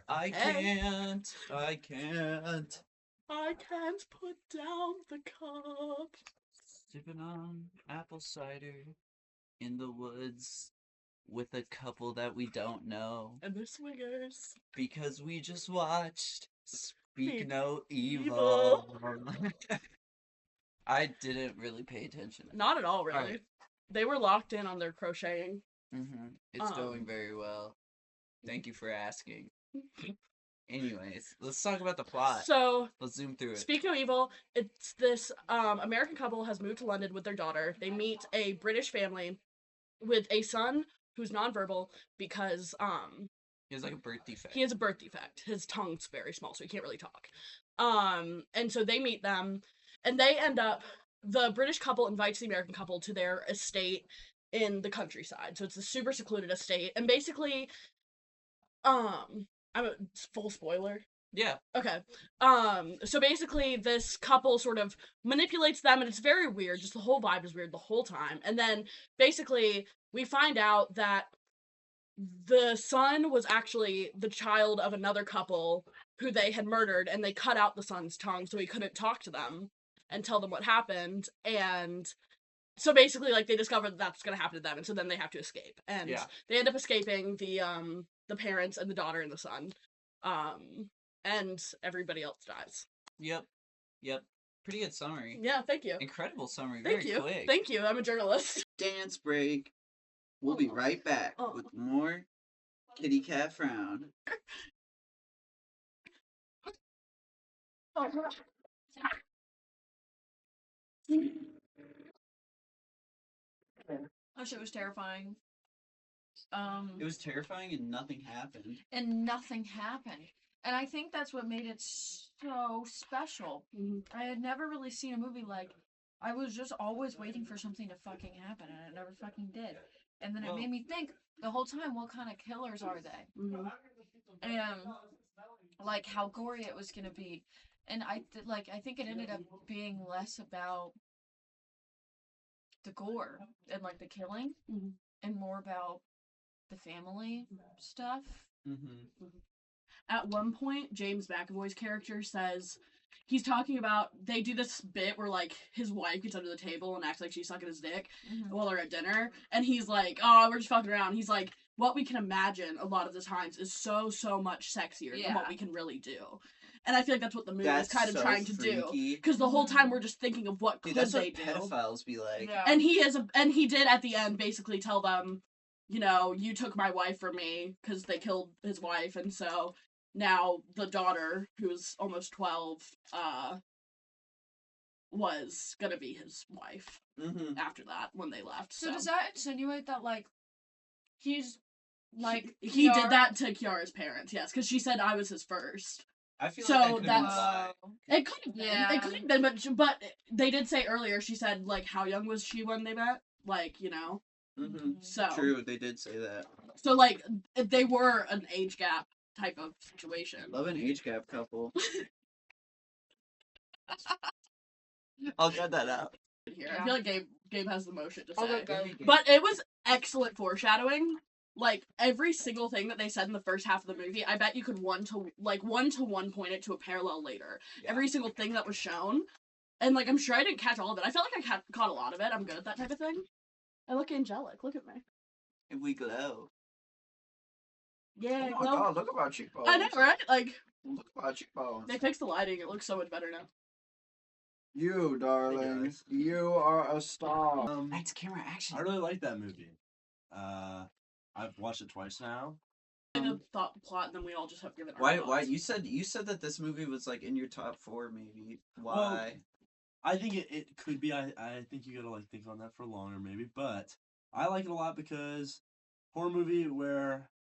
I Hey. can't. I can't. I can't put down the cup. Sipping on apple cider in the woods with a couple that we don't know And the swingers. because we just watched Speak Speak No evil. Evil. I didn't really pay attention. Not at all, All really. right. They were locked in on their crocheting. It's going very well. Thank you for asking. Anyways, let's talk about the plot. So, Let's zoom through it. Speak No Evil, it's this American couple has moved to London with their daughter. They meet a British family with a son who's nonverbal because He has like a birth defect. he has a birth defect. His tongue's very small, so he can't really talk. And so they meet them, and they end up. The British couple invites the American couple to their estate in the countryside. So it's a super secluded estate, and basically, I'm a full spoiler. Yeah. Okay. So basically this couple sort of manipulates them and it's very weird. Just the whole vibe is weird the whole time. And then basically we find out that the son was actually the child of another couple who they had murdered and they cut out the son's tongue so he couldn't talk to them and tell them what happened. And so basically like they discover that that's going to happen to them and so then they have to escape. And Yeah. they end up escaping the parents and the daughter and the son. And everybody else dies. Yep. Pretty good summary. Yeah, thank you. Incredible summary. Thank Very you. quick. Thank you. I'm a journalist. Dance break. We'll be right back with more Kitty Cat Frown. That shit was terrifying. It was terrifying and nothing happened. And nothing happened. And I think that's what made it so special. I had never really seen a movie like I was just always waiting for something to fucking happen and it never fucking did. And then it made me think the whole time, what kind of killers are they? And like how gory it was gonna be. And I think it ended up being less about the gore and like the killing and more about the family stuff. At one point, James McAvoy's character says he's talking about they do this bit where like his wife gets under the table and acts like she's sucking his dick while they're at dinner, and he's like, "Oh, we're just fucking around." He's like, "What we can imagine a lot of the times is so much sexier than what we can really do." And I feel like that's what the movie is kind of trying to do, because the whole time we're just thinking of what could that's they what do. pedophiles be like. Yeah. And he did at the end basically tell them, you know, you took my wife from me because they killed his wife, and so now the daughter, who's almost 12, was gonna be his wife after that when they left. So does that insinuate that like he's like he did that to Kiara's parents? Yes, because she said I was his first. I feel So like that's it could have been. Yeah. It could have been, but they did say earlier. She said like, how young was she when they met? Like, you know. So true, they did say that. So like they were an age gap type of situation. Love an age gap couple. I'll cut that out. Here, I feel like Gabe has the most shit to say. Okay. But it was excellent foreshadowing. Like every single thing that they said in the first half of the movie, I bet you could one to one point it to a parallel later. Yeah. Every single thing that was shown, and like I'm sure I didn't catch all of it. I felt like I caught a lot of it. I'm good at that type of thing. I look angelic. Look at me. And we glow. Yeah, oh my god, look at my cheekbones. I know, right? Like, look at my cheekbones. They fixed the lighting. It looks so much better now. You, darling. You are a star. Lights, camera, action. I really like that movie. I've watched it twice now. The thought plot, and then we all just have given our Why? thoughts. Why? You said that this movie was like in your top 4, maybe. Why? Well, I think it could be. I think you gotta like think on that for longer, maybe. But I like it a lot because horror movie where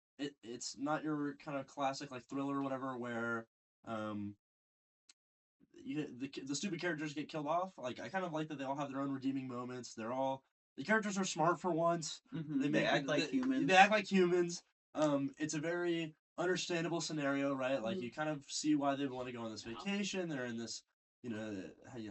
it's not your kind of classic like thriller or whatever where the stupid characters get killed off. Like I kind of like that they all have their own redeeming moments. The characters are smart for once. They act like humans. They act like humans. It's a very understandable scenario, right? Like you kind of see why they want to go on this vacation. They're in this,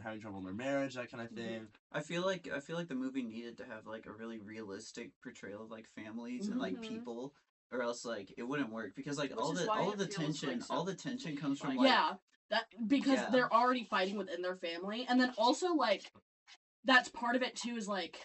having trouble in their marriage, that kind of thing. I feel like the movie needed to have like a really realistic portrayal of like families and like people. or else like it wouldn't work because like Which all is the why all it of the feels, tension like, so all the tension comes from like- like Yeah, that because Yeah. they're already fighting within their family, and then also like that's part of it too. Is like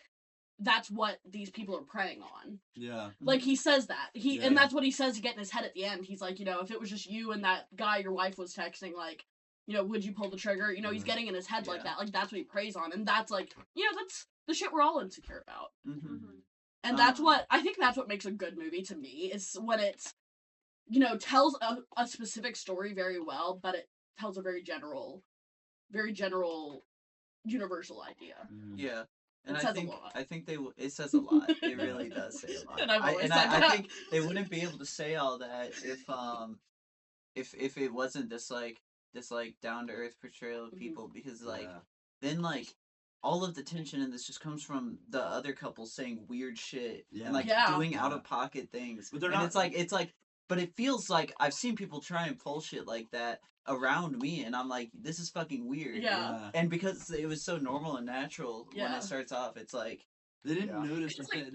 that's what these people are preying on. Yeah. Like he says that and Yeah. that's what he says to get in his head at the end. He's like, if it was just you and that guy your wife was texting, like, would you pull the trigger? He's Mhm. getting in his head like Yeah. that. Like that's what he preys on, and that's like, that's the shit we're all insecure about. Mhm. And that's Um, what I think that's what makes a good movie to me is when it's tells a specific story very well, but it tells a very general universal idea. Mhm. Yeah. And It I says a think lot. I think it says a lot. It really does say a lot. And I've always I, said that. I think they wouldn't be able to say all that if it wasn't this down to earth portrayal of Mhm. people because like Yeah. then like all of the tension in this just comes from the other couple saying weird shit Yeah. and like Yeah. doing Yeah. out of pocket things. But they're and not- it's like but it feels like I've seen people try and pull shit like that around me and I'm like this is fucking weird. Yeah. And because it was so normal and natural when Yeah. it starts off, it's like They didn't Yeah. notice. It's Like,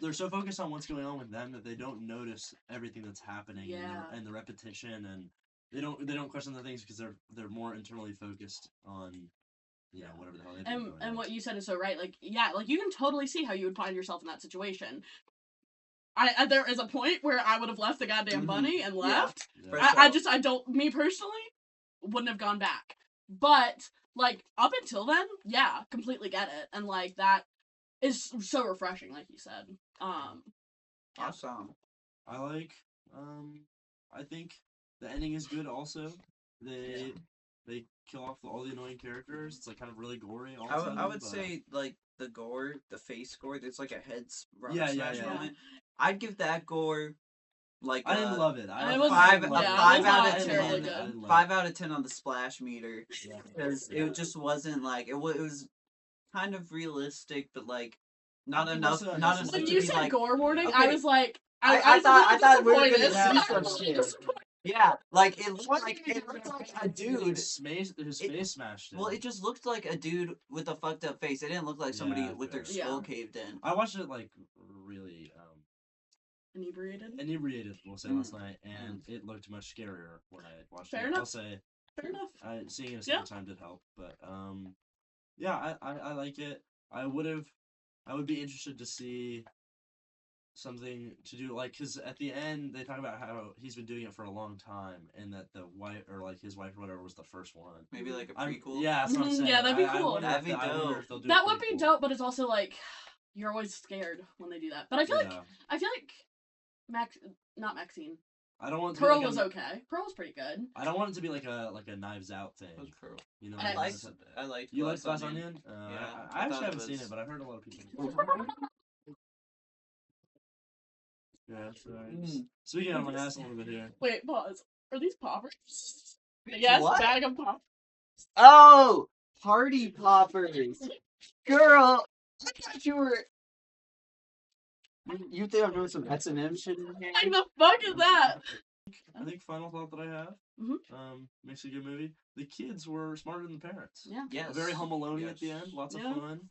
they're so focused on what's going on with them that they don't notice everything that's happening Yeah. and the repetition, and they don't question the things because they're more internally focused on whatever the hell they've been going And on. what you said is so right. Like, yeah, like you can totally see how you would find yourself in that situation. I there is a point where I would have left the goddamn Mhm. bunny and Yeah. left. For I sure. I don't, me personally, wouldn't have gone back. But, like, up until then, yeah, completely get it. And, like, that is so refreshing, like you said. awesome. I like. I think the ending is good. Also, they kill off all the annoying characters. It's like kind of really gory. Also, I would but- say like the gore, the face gore. There's like a head Yeah, smash yeah. moment. I'd give that gore like I didn't love it. It was- five yeah, out it was not of terribly 10. good. 5 out of 10 on the splash meter Yeah. because it just wasn't like it was kind of realistic, but like not It enough. wasn't Not unnecessary. enough When to you be said like gore warning, okay. I was like, I was a little thought we were gonna disappointed. see some shit. Yeah, like it looked like a dude. His face smashed in. Well, it just looked like a dude with a fucked up face. It didn't look like somebody Yeah, with their fair. skull Yeah. caved in. I watched it like really Inebriated. inebriated, we'll say, last night, and it looked much scarier when I watched Fair it. enough. I'll say Fair enough. seeing it a Yeah. second time did help, but yeah, I like it. I would be interested to see something to do like because at the end they talk about how he's been doing it for a long time and that the wife or like his wife or whatever was the first one. Maybe like a I'm- prequel. Yeah, that's what I'm Mhm, saying. yeah, that'd be I cool. wonder That'd be I wonder dope. if they'll do a That would be prequel. dope, but it's also like you're always scared when they do that. But I feel Yeah. like not Maxine. I don't want it to be Pearl like was a, okay. Pearl was pretty good. I don't want it to be like a Knives Out thing. That was Pearl. You know, I like, I liked you like Glass Glass Onion? Yeah, I I thought actually it haven't seen was- it, but I've heard a lot of people. Yeah, sorry. Mm. Speaking on my ass a little bit here. Wait, pause. Are these poppers? Yes, What? bag of poppers. Oh, party poppers, girl. I thought you were. You think I'm doing some S&M shit in here? What the fuck is that? I think final thought that I have. Makes a good movie. The kids were smarter than the parents. Yeah. Yes. Very Home Alone at the Yes. end. Lots of Yeah. fun.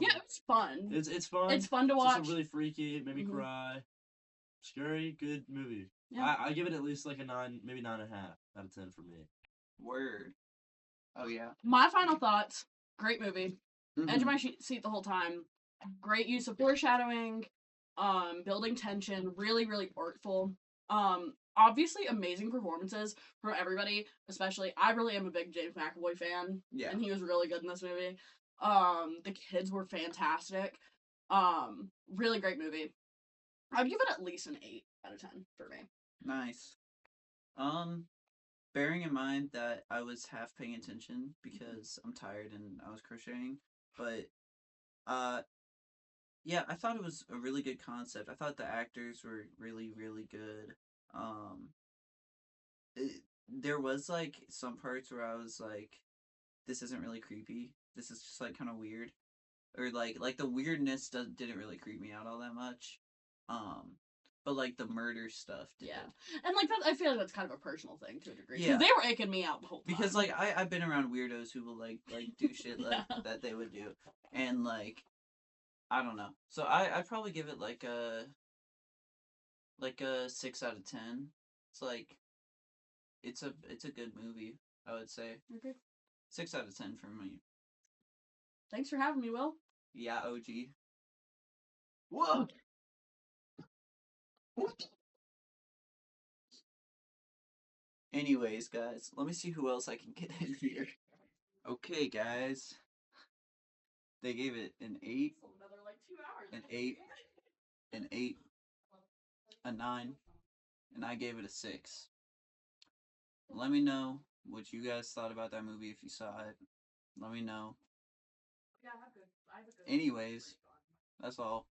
Yeah, it was fun. It's fun. It's fun to It's watch. also really freaky. It made me Mhm. cry. Scary. Good movie. Yeah. I give it at least like a 9, maybe 9.5 out of 10 for me. Word. Oh yeah. My final thoughts. Great movie. Mhm. Edge of my seat the whole time. Great use of foreshadowing. Building tension. Really, really artful. Obviously amazing performances from everybody. Especially, I really am a big James McAvoy fan. Yeah. And he was really good in this movie. The kids were fantastic. Really great movie. I'd give it at least an 8 out of 10 for me. Nice. Bearing in mind that I was half paying attention because I'm tired and I was crocheting, but yeah, I thought it was a really good concept. I thought the actors were really, really good. There was like some parts where I was like, this isn't really creepy. This is just like kind of weird, or like the weirdness didn't really creep me out all that much. But like the murder stuff did. Yeah. And like that, I feel like that's kind of a personal thing to a degree. Yeah. Because they were aching me out the whole time. Because like I've been around weirdos who will like do shit like Yeah. that they would do, and like I don't know. So I'd probably give it like a like a 6 out of 10. It's like it's a good movie. I would say Okay. 6 out of 10 for me. Thanks for having me, Will. Yeah, OG. What? Anyways, guys, let me see who else I can get in here. Okay, guys. They gave it an 8, Another like 2 hours. an 8, an 8, a 9, and I gave it a 6. Let me know what you guys thought about that movie if you saw it. Let me know. Yeah, I have good. Anyways, that's all.